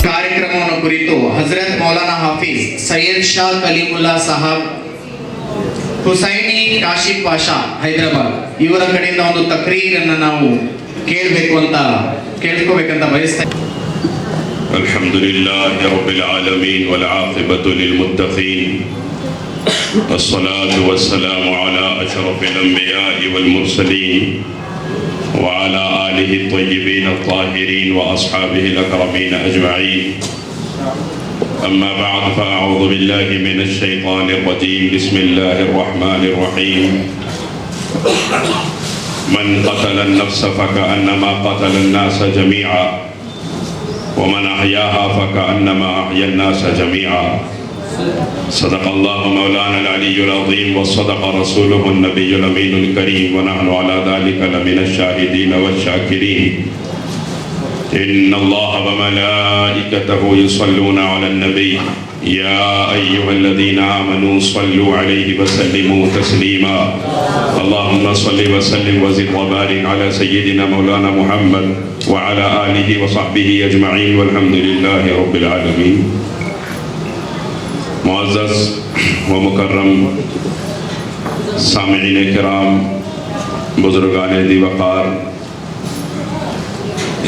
ಕಾರ್ಯಕ್ರಮವನ್ನು ಕುರಿತು ಹಜರತ್ ಮೌಲಾನಾ ಹಾಫೀಜ್ ಸೈಯದ್ ಶಾ ಕಲೀಮುಲ್ಲಾ ಸಾಹಬ್ ಹುಸೈನಿ ಕಾಶಿಫ್ ಪಾಷಾ ಹೈದರಾಬಾದ್ ಇವರ ಕಡೆಯಿಂದ ಒಂದು ತಕ್ರೀರನ್ನು ನಾವು ಕೇಳ್ಕೋಬೇಕಂತ ಬಯಸ್ತಾ الحمدلله رب العالمين والعاقبة للمتقين الصلاة والسلام على أشرف الأنبياء والمرسلين وعلى آله الطيبين الطاهرين وأصحابه الأكرمين أجمعين أما بعد فأعوذ بالله من الشيطان الرجيم بسم الله الرحمن الرحيم من قتل النفس فكأنما قتل الناس جميعا ومن أحياها فكأنما أحيا الناس جميعا صدق الله مولانا العلي العظيم وصدق رسوله النبي الأمين الكريم ونحن على ذلك لمن الشاهدين والشاكرين إن الله وملائكته يصلون على النبي يا أيها الذين آمنوا صلوا عليه وسلموا تسليما اللهم صل وسلم وزد وبارك على سيدنا مولانا محمد وعلى آله وصحبه أجمعين والحمد لله رب العالمين. معزز و مکرم سامعین کرام، بزرگان دی وقار،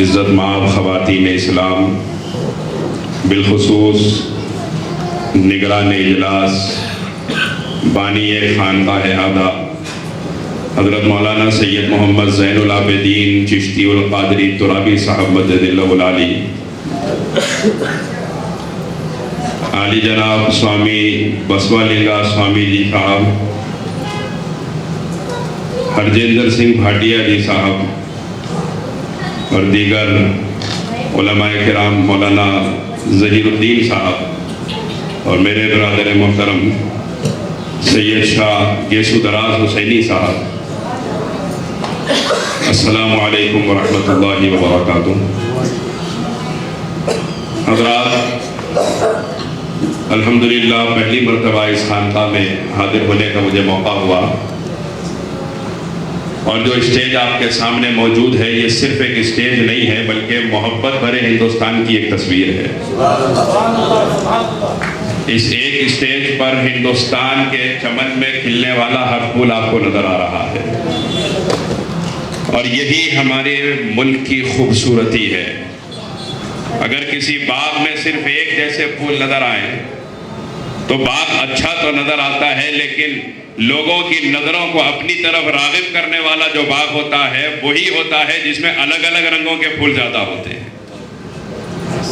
عزت مآب خواتین اسلام، بالخصوص نگران اجلاس، بانی خانقاہ ہادہ حضرت مولانا سید محمد زین العابدین چشتی القادری ترابی صاحب مجد اللہ العالی، عالی جناب سوامی بسوالنگا سوامی جی صاحب، ہرجندر سنگھ بھاٹیا جی صاحب اور دیگر علماء کرام، مولانا ظہیر الدین صاحب اور میرے برادر محترم سید شاہ گیسو دراز حسینی صاحب، السلام علیکم ورحمۃ اللہ وبرکاتہ. حضرات، الحمدللہ پہلی مرتبہ اس خانقاہ میں حاضر ہونے کا مجھے موقع ہوا، اور جو اسٹیج آپ کے سامنے موجود ہے یہ صرف ایک اسٹیج نہیں ہے بلکہ محبت بھرے ہندوستان کی ایک تصویر ہے. اس ایک اسٹیج پر ہندوستان کے چمن میں کھلنے والا ہر پھول آپ کو نظر آ رہا ہے، اور یہی ہمارے ملک کی خوبصورتی ہے. اگر کسی باغ میں صرف ایک جیسے پھول نظر آئیں تو باغ اچھا تو نظر آتا ہے، لیکن لوگوں کی نظروں کو اپنی طرف راغب کرنے والا جو باغ ہوتا ہے وہی ہوتا ہے جس میں الگ الگ رنگوں کے پھول زیادہ ہوتے ہیں.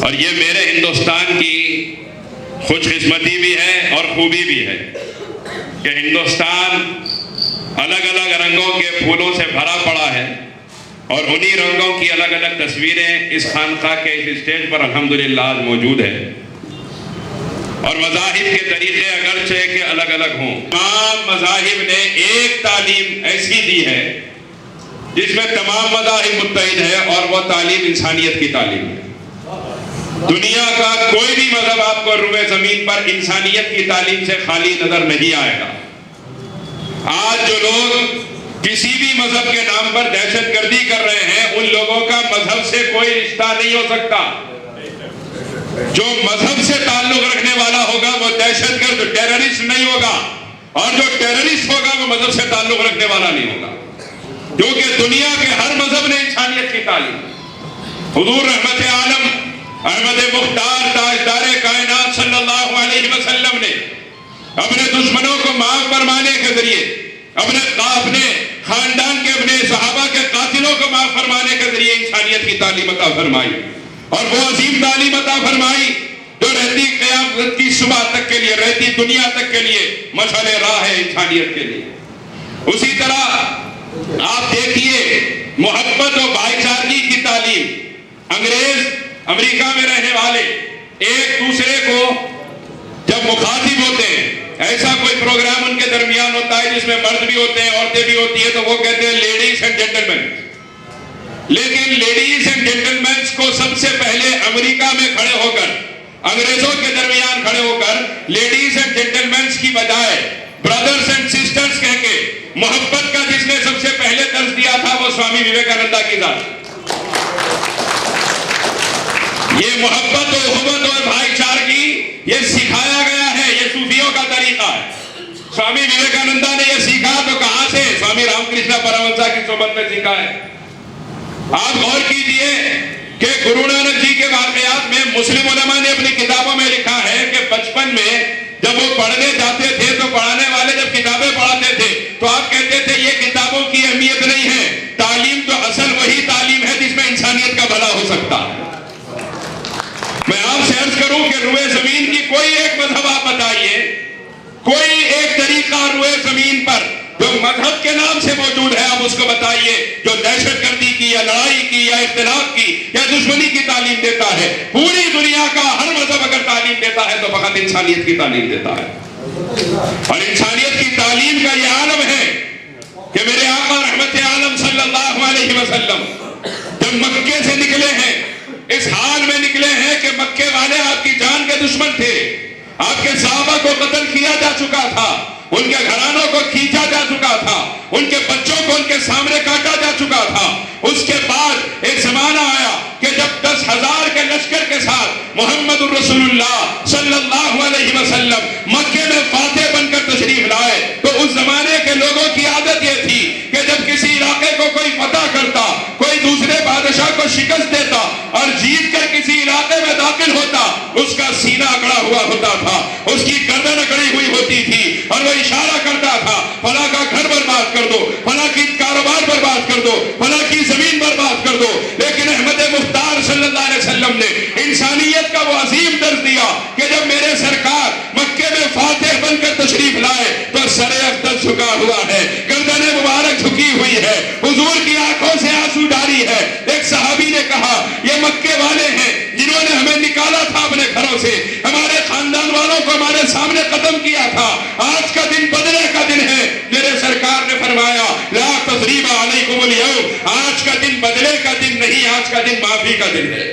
اور یہ میرے ہندوستان کی خوش قسمتی بھی ہے اور خوبی بھی ہے کہ ہندوستان الگ الگ رنگوں کے پھولوں سے بھرا پڑا ہے، اور انہی رنگوں کی الگ الگ تصویریں اس خانقاہ کے اس اسٹیج پر الحمدللہ آج موجود ہے. اور مذاہب کے طریقے اگرچہ کہ الگ الگ ہوں، تمام مذاہب نے ایک تعلیم ایسی دی ہے جس میں تمام مذاہب متحد ہے، اور وہ تعلیم انسانیت کی تعلیم ہے. دنیا کا کوئی بھی مذہب آپ کو روئے زمین پر انسانیت کی تعلیم سے خالی نظر نہیں آئے گا. آج جو لوگ کسی بھی مذہب کے نام پر دہشت گردی کر رہے ہیں، ان لوگوں کا مذہب سے کوئی رشتہ نہیں ہو سکتا. جو مذہب سے تعلق رکھنے والا ہوگا وہ دہشت گرد ٹیررسٹ نہیں ہوگا، اور جو ٹیررسٹ ہوگا وہ مذہب سے تعلق رکھنے والا نہیں ہوگا، کیونکہ دنیا کے ہر مذہب نے انسانیت کی تعلیم. حضور رحمت عالم احمد مختار تاجدار کائنات صلی اللہ علیہ وسلم نے اپنے دشمنوں کو معاف فرمانے کے ذریعے، اپنے خاندان کے اپنے صحابہ کے قاتلوں کو معاف فرمانے کے ذریعے انسانیت کی تعلیم عطا فرمائی، اور وہ عظیم تعلیم عطا فرمائی جو رہتی قیامت کی صبح تک کے لیے، رہتی دنیا تک کے لیے مشعل راہ ہے انسانیت کے لیے. اسی طرح آپ دیکھیے محبت و بھائی چارگی کی تعلیم. انگریز امریکہ میں رہنے والے ایک دوسرے کو جب مخاطب ہوتے ہیں، ایسا کوئی پروگرام ان کے درمیان ہوتا ہے جس میں مرد بھی ہوتے ہیں عورتیں بھی ہوتی ہیں، تو وہ کہتے ہیں لیڈیز اینڈ جینٹلمین. لیکن لیڈیز اینڈ جینٹلمینز کو سب سے پہلے امریکہ میں کھڑے ہو کر، انگریزوں کے درمیان کھڑے ہو کر لیڈیز اینڈ جینٹلمینز کی بجائے برادرز اینڈ سسٹرز کہہ کے محبت کا جس نے سب سے پہلے درس دیا تھا وہ سوامی وویکانندا کی ذات. یہ محبت و اخوت اور بھائی چارگی یہ سکھایا گیا ہے، یہ صوفیوں کا طریقہ ہے۔ سوامی وویکانندا نے یہ سیکھا تو کہاں سے؟ سوامی رام کرشنا پرمہنسا کی صحبت میں سیکھا ہے۔ آپ غور کیجئے کہ گرو نانک جی کے واقعات میں مسلم علماء نے اپنی کتابوں میں لکھا ہے کہ بچپن میں جب وہ پڑھنے جاتے تھے تو پڑھانے والے جب کتابیں پڑھاتے تھے تو آپ کہتے تھے یہ کتابوں کی اہمیت نہیں ہے، تعلیم تو اصل وہی تعلیم ہے جس میں انسانیت کا بھلا ہو سکتا ہے۔ میں آپ سے عرض کروں کہ روئے زمین کی کوئی ایک مذہب آپ بتائیے، کوئی ایک طریقہ روئے زمین پر جو مذہب کے نام سے موجود ہے، آپ اس کو بتائیے جو دہشت گردی کی یا لڑائی کی یا اختلاف کی یا دشمنی کی تعلیم دیتا ہے۔ پوری دنیا کا ہر مذہب اگر تعلیم دیتا ہے تو فقط انسانیت کی تعلیم دیتا ہے، اور انسانیت کی تعلیم کا یہ عالم ہے کہ میرے آقا رحمت عالم صلی اللہ علیہ وسلم جب مکے سے نکلے ہیں، اس حال میں نکلے ہیں کہ مکے والے آپ کی جان کے دشمن تھے، آپ کے صحابہ کو قتل کیا جا چکا تھا، ان کے گھرانوں کو کھینچا جا چکا تھا، ان کے بچوں کو ان کے سامنے کاٹا جا چکا تھا۔ اس کے بعد ایک زمانہ آیا کہ جب 10,000 کے لشکر کے ساتھ محمد الرسول اللہ صلی اللہ علیہ وسلم مکے میں فاتح بن کر تشریف لائے تو اس زمانے کے لوگوں کی عادت یہ تھی کہ جب کسی علاقے کو کوئی فتح کرتا، کوئی دوسرے بادشاہ کو شکست دیتا اور جیت کر کسی علاقے میں داخل ہوتا، اس کا سینہ اکڑا ہوا ہوتا تھا، اس کی گردن اکڑی ہوئی ہوتی تھی اور وہ اشارہ کرتا تھا فلاں کا گھر برباد کر دو، فلاں کی کاروبار برباد کر دو، فلاں کی زمین برباد کر دو۔ لیکن احمد مختار صلی اللہ علیہ وسلم نے انسانیت کا وہ عظیم درس دیا کہ جب میرے سرکار مکے میں فاتح بن کر تشریف لائے تو سر اقدس جھکا ہوا ہے، گردن مبارک جھکی ہوئی ہے، حضور کی آنکھوں سے آنسو جاری ہے۔ ایک صحابی نے کہا یہ مکے والے ہیں جنہوں نے ہمیں نکالا تھا اپنے گھروں سے، ہمارے خاندان والوں کو ہمارے سامنے قتل کیا تھا، آج کا دن بدلے کا دن ہے۔ میرے سرکار نے فرمایا لا تثریب علیکم اليوم، آج کا دن بدلے کا دن نہیں، آج کا دن معافی کا دن ہے۔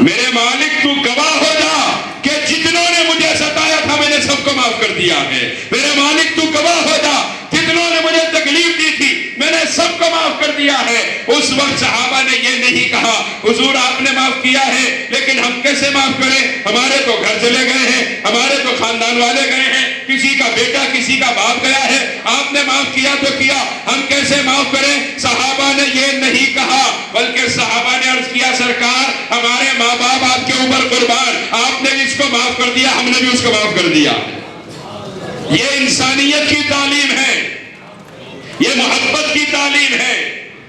میرے مالک تو گواہ ہو جا کہ جتنوں نے مجھے ستایا تھا میں نے سب کو معاف کر دیا ہے۔ میرے مالک تو گواہ ہو جا جتنوں نے مجھے تکلیف دی تھی میں نے سب کو معاف کر دیا ہے۔ اس وقت صحابہ نے یہ نہیں کہا حضور آپ نے معاف کیا ہے لیکن ہم کیسے معاف کریں، ہمارے تو گھر چلے گئے ہیں، ہمارے تو خاندان والے گئے ہیں، کسی کا بیٹا کسی کا باپ گیا ہے، آپ نے معاف کیا تو کیا، ہم کیسے معاف کریں۔ صحابہ نے یہ نہیں کہا بلکہ صحابہ نے عرض کیا سرکار ہمارے ماں باپ آپ کے اوپر قربان، آپ نے بھی اس کو معاف کر دیا، ہم نے بھی اس کو معاف کر دیا۔ یہ انسانیت کی تعلیم ہے، یہ محبت کی تعلیم ہے،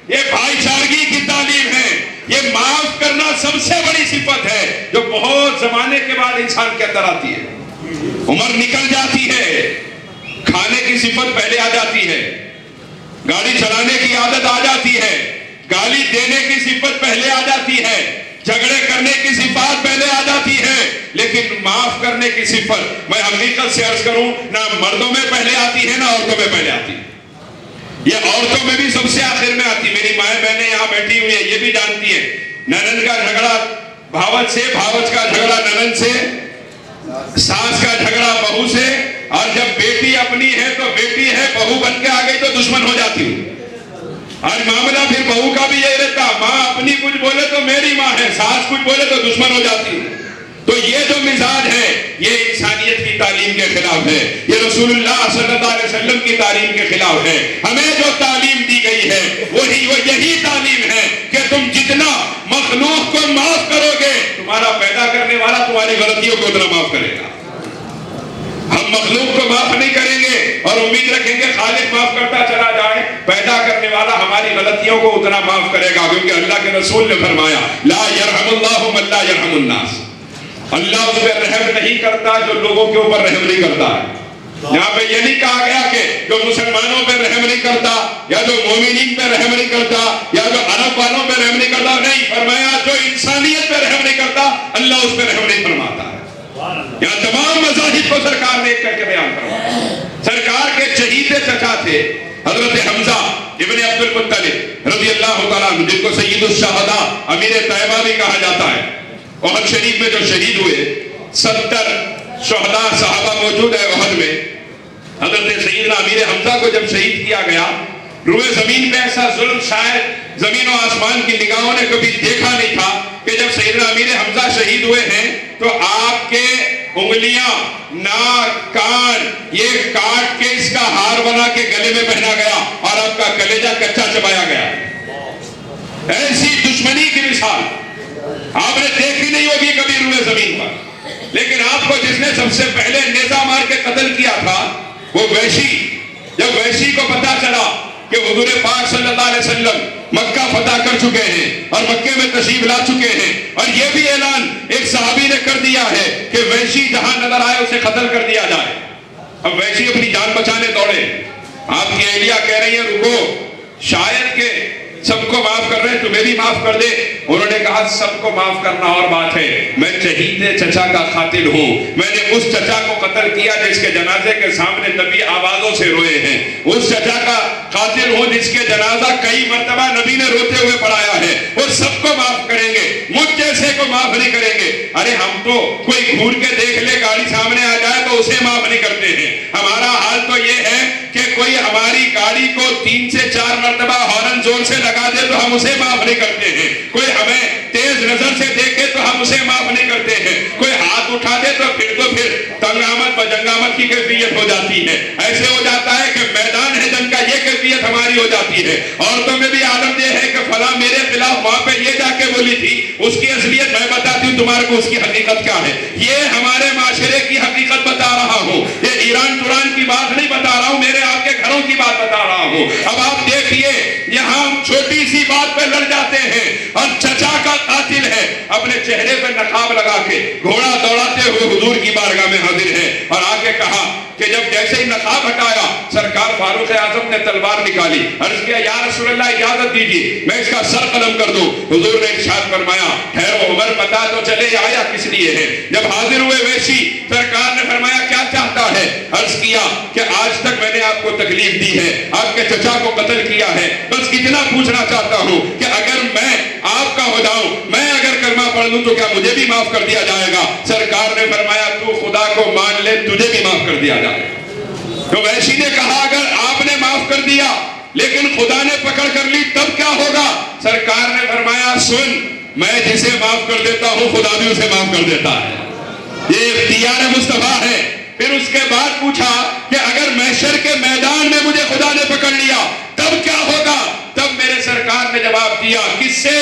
یہ بھائی چارگی کی تعلیم ہے، یہ معاف کرنا سب سے بڑی صفت ہے جو بہت زمانے کے بعد انسان کے اندر آتی ہے۔ عمر نکل جاتی ہے، کھانے کی صفت پہلے آ جاتی ہے، گاڑی چلانے کی عادت آ جاتی ہے، گالی دینے کی صفت پہلے آ جاتی ہے، جھگڑے کرنے کی صفات پہلے آ جاتی ہے، لیکن معاف کرنے کی صفت میں حقیقت سے عرض کروں نہ مردوں میں پہلے آتی ہے نہ عورتوں میں پہلے آتی ہے۔ یہ عورتوں میں بھی سب سے آخر میں آتی، میری مائیں بہنیں یہاں بیٹھی ہوئی ہیں یہ بھی جانتی ہیں، ننند کا جھگڑا بھاوت سے، بھاوت کا جھگڑا ننند سے، ساس کا جھگڑا بہو سے، اور جب بیٹی اپنی ہے تو بیٹی ہے، بہو بن کے آ گئی تو دشمن ہو جاتی ہوں۔ آج معاملہ پھر بہو کا بھی یہی رہتا، ماں اپنی کچھ بولے تو میری ماں ہے، ساس کچھ بولے تو دشمن ہو جاتی ہوں۔ تو یہ جو مزاج ہے یہ انسانیت کی تعلیم کے خلاف ہے، یہ رسول اللہ صلی اللہ علیہ وسلم کی تعلیم کے خلاف ہے۔ ہمیں جو تعلیم دی گئی ہے یہی تعلیم ہے کہ تم جتنا مخلوق کو معاف کرو گے تمہارا پیدا کرنے والا تمہاری غلطیوں کو اتنا معاف کرے گا۔ ہم مخلوق کو معاف نہیں کریں گے اور امید رکھیں گے خالق معاف کرتا چلا جائے، پیدا کرنے والا ہماری غلطیوں کو اتنا معاف کرے گا، کیونکہ اللہ کے رسول نے فرمایا لا یرحم اللہ من لا یرحم الناس، اللہ اس پہ رحم نہیں کرتا جو لوگوں کے اوپر رحم نہیں کرتا ہے۔ یہاں پہ یہ نہیں کہا گیا کہ جو مسلمانوں پہ رحم نہیں کرتا یا جو مومنین پہ رحم نہیں کرتا یا جو عرب والوں پہ رحم نہیں کرتا، نہیں، فرمایا جو انسانیت پہ رحم نہیں کرتا اللہ اس پہ رحم نہیں فرماتا ہے۔ یہاں تمام مذاہب کو سرکار نے ایک کر کے بیان کروایا۔ سرکار کے چہیتے چچا تھے حضرت حمزہ ابن عبد المطلب رضی اللہ تعالیٰ عنہ، جن کو سید الشہداء امیر طیبہ بھی کہا جاتا ہے۔ احد شریف میں جو شہید ہوئے 70 شہداء صحابہ موجود ہے احد میں۔ حضرت سیدنا امیر حمزہ کو جب شہید کیا گیا، روئے زمین پہ ایسا ظلم شاید زمین و آسمان کی نگاہوں نے کبھی دیکھا نہیں تھا کہ جب سیدنا امیر حمزہ شہید ہوئے ہیں تو آپ کے انگلیاں، ناک، کان یہ کاٹ کے اس کا ہار بنا کے گلے میں پہنا گیا اور آپ کا کلیجہ کچا چبایا گیا. ایسی دشمنی کی مثال آپ نے دیکھی نہیں ہوگی کبھی روئے زمین پر. لیکن آپ کو جس نے سب سے پہلے نیزہ مار کے قتل کیا تھا وہ وحشی. جب وحشی کو پتا چلا کہ حضور پاک صلی اللہ علیہ وسلم مکہ فتح کر چکے ہیں اور مکے میں تشریف لا چکے ہیں اور یہ بھی اعلان ایک صحابی نے کر دیا ہے کہ وحشی جہاں نظر آئے اسے قتل کر دیا جائے. اب وحشی اپنی جان بچانے دوڑے. آپ کی اہلیہ کہہ رہی ہے رکو، شاید کہ سب کو معاف کر رہے ہیں تمہیں بھی معاف کر دے. انہوں نے کہا سب کو معاف کرنا اور بات ہے، میں چہیتے چچا کا قاتل ہوں. میں نے اس چچا کو قتل کیا جس کے جنازے کے سامنے نبی آوازوں سے روئے ہیں. اس چچا کا قاتل ہوں جس کے جنازہ کئی مرتبہ نبی نے روتے ہوئے پڑھایا ہے. وہ سب کو معاف کریں گے، مجھ جیسے کو معاف نہیں کریں گے. ارے ہم تو کوئی گھور کے دیکھ لے گاڑی سامنے آ جائے تو اسے معاف نہیں کرتے ہیں. ہمارا حال تو یہ ہے کہ کوئی ہماری گاڑی کو 3 سے 4 مرتبہ ہارن زور سے لگا دے تو ہم اسے معاف نہیں کرتے ہیں. کوئی ہمیں تیز نظر سے دیکھے تو ہم اسے معاف نہیں کرتے ہیں. کوئی ہاتھ اٹھا دے تو پھر تنگ آمد بجنگ آمد کی کیفیت ہو جاتی ہے. ایسے ہو جاتا ہے کہ میدان ہے جنگ کا یہ کیفیت ہماری ہو جاتی ہے. عورتوں میں بھی عالم یہ ہے کہ فلاں میرے خلاف وہاں پہ یہ جا کے بولی تھی، اس کی اصلیت میں بتاتی ہوں تمہارے کو اس کی حقیقت کیا ہے. یہ ہمارے معاشرے کی حقیقت بتا رہا ہوں. یہ ایران ٹوران کی بات نہیں بتا رہا ہوں، میرے آپ کے گھروں کی بات بتا رہا ہوں. اب آپ دیکھیے یہاں ہم چھوٹی سی بات پہ لڑ جاتے ہیں اور چچا کا قاتل ہے اپنے چہرے پہ نقاب لگا کے گھوڑا دوڑاتے ہوئے حضور کی بارگاہ میں حاضر ہے اور آگے کہا کہ جب جیسے ہی نقاب ہٹایا سرکار فاروق اعظم نے تلوار نکالی. عرض کیا یا رسول اللہ اجازت دیجیے میں اس کا سر قلم کر دوں. حضور نے ارشاد فرمایا ٹھہرو عمر پتا تو چلے آیا کس لیے ہے. جب حاضر ہوئے ویشی سرکار نے فرمایا کیا چاہتا ہے. عرض کیا کہ آج تک میں نے آپ کو تکلیف دی ہے، آپ کے چچا کو قتل کیا ہے، بس اتنا پوچھنا چاہتا ہوں کہ اگر میں آپ کا ہو جاؤں، میں اگر کلمہ پڑھ لوں تو کیا مجھے بھی معاف کر دیا جائے گا. سرکار نے فرمایا تو خدا کو مان لے تجھے بھی معاف کر دیا جائے. تو ویشی نے کہا اگر آپ نے معاف کر دیا لیکن خدا نے پکڑ کر لی تب کیا ہوگا. سرکار نے فرمایا سن، میں جسے معاف کر دیتا ہوں خدا بھی اسے معاف کر دیتا ہے. یہ اختیار مصطفیٰ ہے. پھر اس کے بعد پوچھا کہ اگر محشر کے میدان میں مجھے خدا نے پکڑ لیا تب کیا ہوگا. تب میرے سرکار نے جواب دیا کس سے؟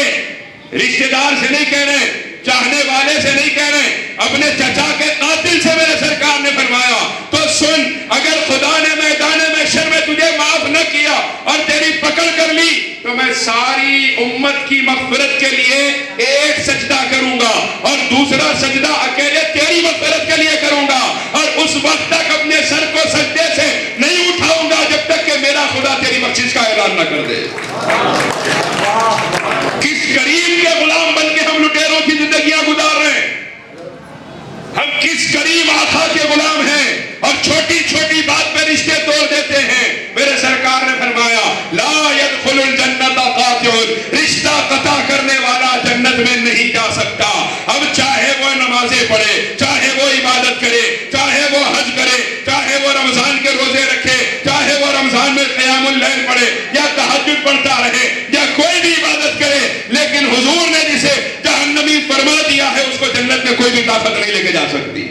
رشتہ دار سے نہیں کہہ رہے، چاہنے والے سے نہیں کہہ رہے، اپنے چچا کے قاتل سے میرے سرکار نے فرمایا تو سن، اگر خدا نے میدان محشر میں تجھے معاف نہ کیا اور تیری پکڑ کر لی تو میں ساری امت کی مغفرت کے لیے ایک سجدہ کروں گا اور دوسرا سجدہ اکیلے تیری مغفرت کے لیے کروں گا اور اس وقت تک اپنے سر کو سجدے سے نہیں اٹھاؤں گا جب تک کہ میرا خدا تیری بخشش کا اعلان نہ کر دے. کس کریم کے غلام بن کے ہم لٹیروں کی زندگیاں گزار رہے ہیں. ہم کس کریم آقا کے غلام ہیں اور چھوٹی چھوٹی بات پہ رشتے توڑ دیتے ہیں. میرے سرکار نے فرمایا لا يدخل الجنت قاطع، رشتہ قطع کرنے والا جنت میں نہیں جا سکتا. اب چاہے وہ نمازیں پڑھے، چاہے وہ عبادت کرے، چاہے وہ حج کرے، چاہے وہ رمضان کے روزے رکھے، چاہے وہ رمضان میں قیام اللیل پڑھے یا تہجد پڑھتا رہے یا کوئی بھی عبادت کرے، لیکن حضور نے جسے جہنمی فرما دیا ہے اس کو جنت میں کوئی بھی طاقت نہیں لے کے جا سکتی.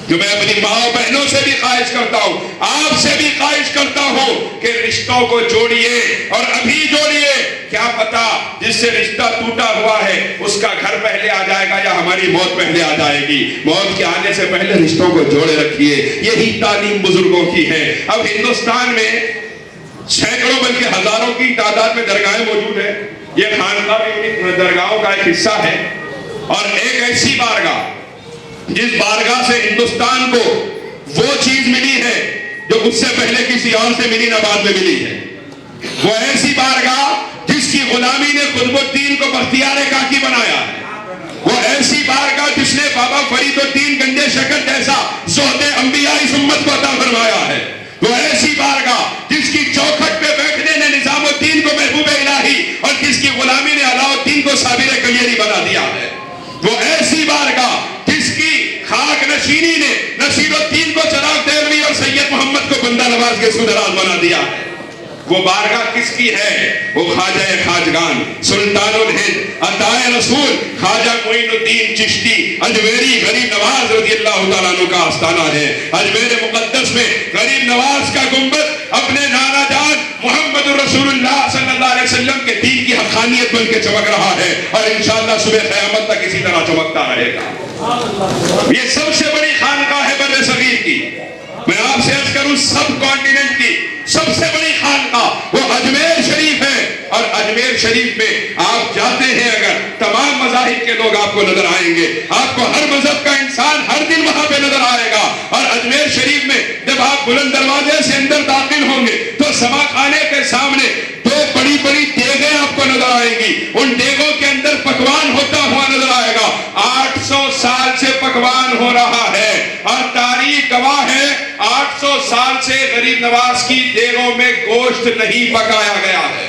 جو میں اپنی ماں بہنوں سے بھی خواہش کرتا ہوں، آپ سے بھی خواہش کرتا ہوں کہ رشتوں کو جوڑیے اور ابھی جوڑیے. کیا پتا جس سے رشتہ ٹوٹا ہوا ہے اس کا گھر پہلے آ جائے گا یا ہماری موت پہلے آ جائے گی. موت کے آنے سے پہلے رشتوں کو جوڑے رکھیے. یہی تعلیم بزرگوں کی ہے. اب ہندوستان میں سینکڑوں بلکہ ہزاروں کی تعداد میں درگاہیں موجود ہیں. یہ خانقاہ بھی درگاہوں کا ایک حصہ ہے اور ایک ایسی بارگاہ جس بارگاہ سے ہندوستان کو وہ چیز ملی ہے جو اس سے پہلے کسی اور سے ملی نہ بعد میں ملی ہے. وہ ایسی بارگاہ جس کی غلامی نے قطب الدین کو بختیار کاکی بنایا ہے. وہ ایسی بارگاہ جس نے بابا فرید الدین گنجے شکر جیسا زہد انبیاء اس امت کو عطا فرمایا ہے. وہ ایسی بارگاہ جس کی چوکھٹ پہ بیٹھنے نے نظام الدین کو محبوب الہی اور جس کی غلامی نے علاء الدین کو صابر کلیری بنا دیا ہے. وہ ایسی بارگاہ جس کی خاک نشینی نے نصیر الدین کو چراغ دہلوی اور سید محمد کو بندہ نواز کے سودراز بنا دیا ہے. وہ بارگاہ کس کی ہے؟ وہ خواجہ خواجگان سلطان الہند عطائے رسول خواجہ معین الدین چشتی اجمیری غریب نواز رضی اللہ تعالیٰ عنہ کا آستانہ ہے۔ اجمیر مقدس میں غریب نواز کا گنبد اپنے نانا جان محمد رسول اللہ صلی اللہ علیہ وسلم کے دین کی حقانیت بن کے چمک رہا ہے، اور انشاءاللہ صبح قیامت تک اسی طرح چمکتا رہے گا۔ یہ سب سے بڑی خانقاہ ہے بر صغیر کی، میں آپ سے عرض کروں سب کانٹیننٹ کی سب سے بڑی خانقاہ وہ اجمیر شریف ہے، اور اجمیر شریف میں آپ جاتے ہیں اگر تمام مذاہب کے لوگ آپ کو نظر آئیں گے، آپ کو ہر مذہب کا انسان ہر دن وہاں پہ نظر آئے گا۔ اور اجمیر شریف میں جب آپ بلند دروازے سے اندر داخل ہوں گے تو سما خانے کے سامنے دو بڑی بڑی دیگیں آپ کو نظر آئیں گی، ان دیگوں کے اندر پکوان ہوتا ہوا نظر آئے گا۔ 800 سال سے پکوان ہو رہا ہے، اور تاریخ گواہ ہے 800 سال سے غریب نواز کی دیگوں میں گوشت نہیں پکایا گیا ہے۔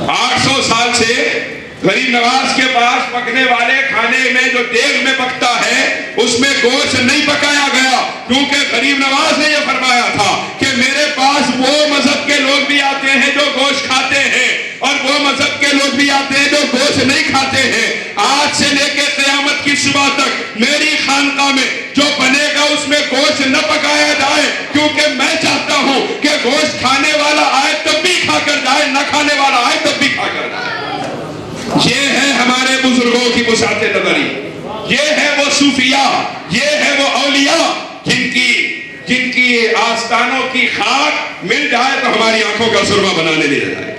800 سال سے غریب نواز کے پاس پکنے والے کھانے میں جو دیگ میں پکتا ہے اس میں گوشت نہیں پکایا گیا، کیونکہ غریب نواز نے یہ فرمایا تھا کہ میرے پاس وہ مذہب کے لوگ بھی آتے ہیں جو گوشت کھاتے ہیں، اور وہ مذہب کے لوگ بھی آتے ہیں جو گوشت نہیں کھاتے ہیں۔ آج سے لے کے قیامت کی صبح تک میری خانقاہ میں جو بنے گا اس میں گوشت نہ پکایا جائے، کیونکہ میں چاہتا ہوں کہ گوشت کھانے والا آئے تب بھی کھا کر جائے، نہ کھانے والا آئے تب بھی کھا کر جائے۔ یہ ہے ہمارے بزرگوں کی وسعت نظری، یہ ہے وہ صوفیاء، یہ ہے وہ اولیاء جن کی آستانوں کی خاک مل جائے تو ہماری آنکھوں کا سرما بنانے لے جائے،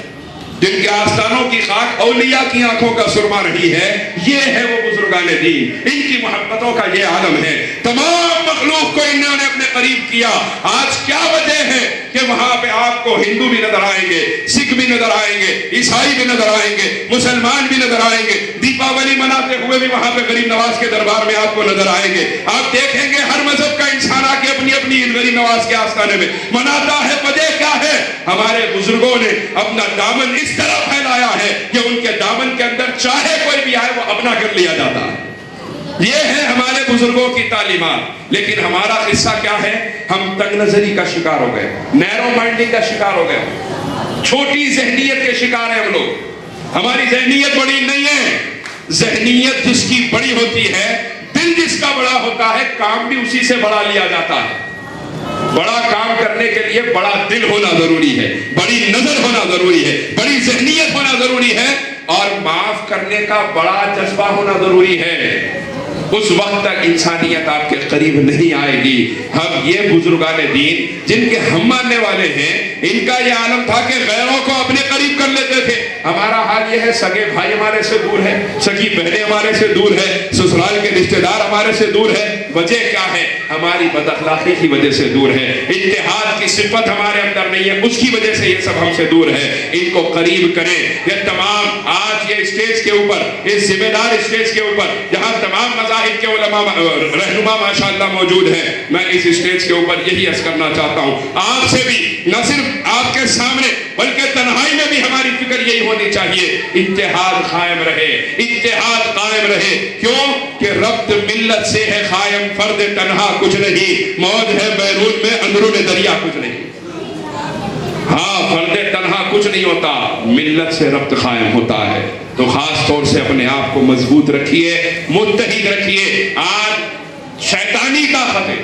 جن کے آستانوں کی خاک اولیاء کی آنکھوں کا سرما رہی ہے۔ یہ ہے وہ بزرگان دین، ان کی محبتوں کا یہ عالم ہے۔ تمام مخلوق کو انہوں نے اپنے قریب کیا۔ آج کیا وجہ ہے کہ وہاں پہ آپ کو ہندو بھی نظر آئیں گے، سکھ بھی نظر آئیں گے، عیسائی بھی نظر آئیں گے، مسلمان بھی نظر آئیں گے، دیپاولی مناتے ہوئے بھی وہاں پہ غریب نواز کے دربار میں آپ کو نظر آئیں گے۔ آپ دیکھیں گے ہر مذہب کا انسان آ کے اپنی اپنی غریب نواز کے آستانے میں مناتا ہے۔ وجہ کیا ہے؟ ہمارے بزرگوں نے اپنا دامن اس طرح پھیلایا ہے کہ ان کے دامن کے اندر چاہے کوئی بھی آئے وہ اپنا کر لیا جاتا ہے۔ یہ ہے ہمارے بزرگوں کی تعلیمات۔ لیکن ہمارا قصہ کیا ہے؟ ہم تنگ نظری کا شکار ہو گئے، نیرو مائنڈنگ کا شکار ہو گئے، چھوٹی ذہنیت کے شکار ہیں ہم لوگ۔ ہماری ذہنیت بڑی نہیں ہے، ذہنیت جس کی بڑی ہوتی ہے، دل جس کا بڑا ہوتا ہے، کام بھی اسی سے بڑا لیا جاتا ہے۔ بڑا کام کرنے کے لیے بڑا دل ہونا ضروری ہے، بڑی نظر ہونا ضروری ہے، بڑی ذہنیت ہونا ضروری ہے، اور معاف کرنے کا بڑا جذبہ ہونا ضروری ہے۔ اس وقت تک انسانیت آپ کے قریب نہیں آئے گی۔ ہم یہ بزرگان دین جن کے ہم ماننے والے ہیں، ان کا یہ عالم تھا کہ غیروں کو اپنے قریب کر لیتے تھے۔ ہمارا حال یہ ہے، سگے بھائی ہمارے سے دور ہے، سگی بہنیں ہمارے سے دور ہے، سسرال کے رشتہ دار ہمارے سے دور ہے۔ وجہ کیا ہے؟ ہماری بد اخلاقی کی وجہ سے دور ہے، اتحاد کی صفت ہمارے اندر نہیں ہے، اس کی وجہ سے یہ سب ہم سے دور ہے۔ ان کو قریب کریں۔ یہ تمام آج یہ اسٹیج کے اوپر، اس ذمہ دار اسٹیج کے اوپر جہاں تمام مذاہب کے علماء رہنما ماشاءاللہ موجود ہیں، میں اس اسٹیج کے اوپر یہی عرض کرنا چاہتا ہوں، آپ سے بھی نہ صرف آپ کے سامنے بلکہ تنہائی میں بھی ہماری فکر یہی ہونی چاہیے، اتحاد قائم رہے، اتحاد قائم رہے۔ کیوں کہ ربط ملت سے ہے قائم، فرد تنہا کچھ نہیں، موج ہے بیرون میں اندرون دریا کچھ نہیں۔ ہاں، فرد تنہا کچھ نہیں ہوتا، ملت سے ربط قائم ہوتا ہے۔ تو خاص طور سے اپنے آپ کو مضبوط رکھیے، متحد رکھیے۔ آج شیطانی طاقت ہے،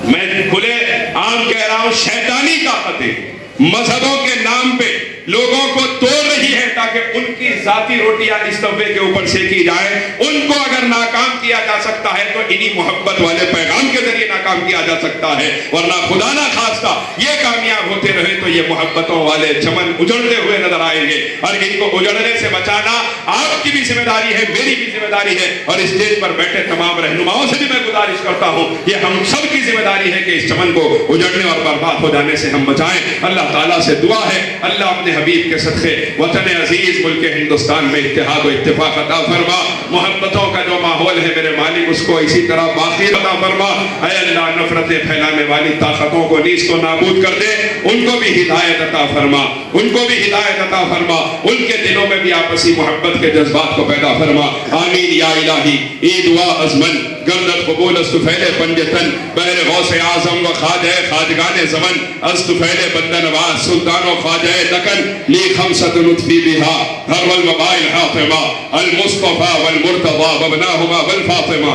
میں کھلے عام کہہ رہا ہوں، شیطانی طاقت ہے، مذہبوں کے نام پہ لوگوں کو توڑ رہی ہے تاکہ ان کی ذاتی روٹیاں اس توے کے اوپر سینکی جائیں۔ ان کو اگر ناکام کیا جا سکتا ہے تو انہی محبت والے پیغام کے ذریعے ناکام کیا جا سکتا ہے، ورنہ خدا نہ خواستہ یہ کامیاب ہوتے رہے تو یہ محبتوں والے چمن اجڑتے ہوئے نظر آئیں گے، اور ان کو اجڑنے سے بچانا آپ کی بھی ذمہ داری ہے، میری بھی ذمہ داری ہے، اور اسٹیج پر بیٹھے تمام رہنماؤں سے بھی میں گزارش کرتا ہوں، یہ ہم سب کی ذمہ داری ہے کہ اس چمن کو اجڑنے اور برباد ہو جانے سے ہم بچائیں۔ اللہ تعالیٰ سے دعا ہے اللہ اپنے حبیب کے صدقے وطن عزیز ملک ہندوستان میں اتحاد و اتفاق عطا فرما، محبتوں کا جو ماحول ہے میرے مالک اس کو اسی طرح باقی عطا فرما۔ اے اللہ، نفرتیں پھیلانے والی طاقتوں کو نیست و نابود کر دے، ان کو بھی ہدایت عطا فرما، ان کو بھی ہدایت عطا فرما، ان کے دلوں میں بھی آپسی محبت کے جذبات کو پیدا فرما۔ آمین یا الہی۔ یہ دعا ازمن گردت قبول استفیل پنجتن بہر غوث اعظم و خواجہ خواجگان زمن استفیل بندہ نواز سلطان و خواجہ دکن لی خمسۃ نطفی بہا ہر والمبائل حاطمہ المصطفى والمرتضى وابناهما والفاطمہ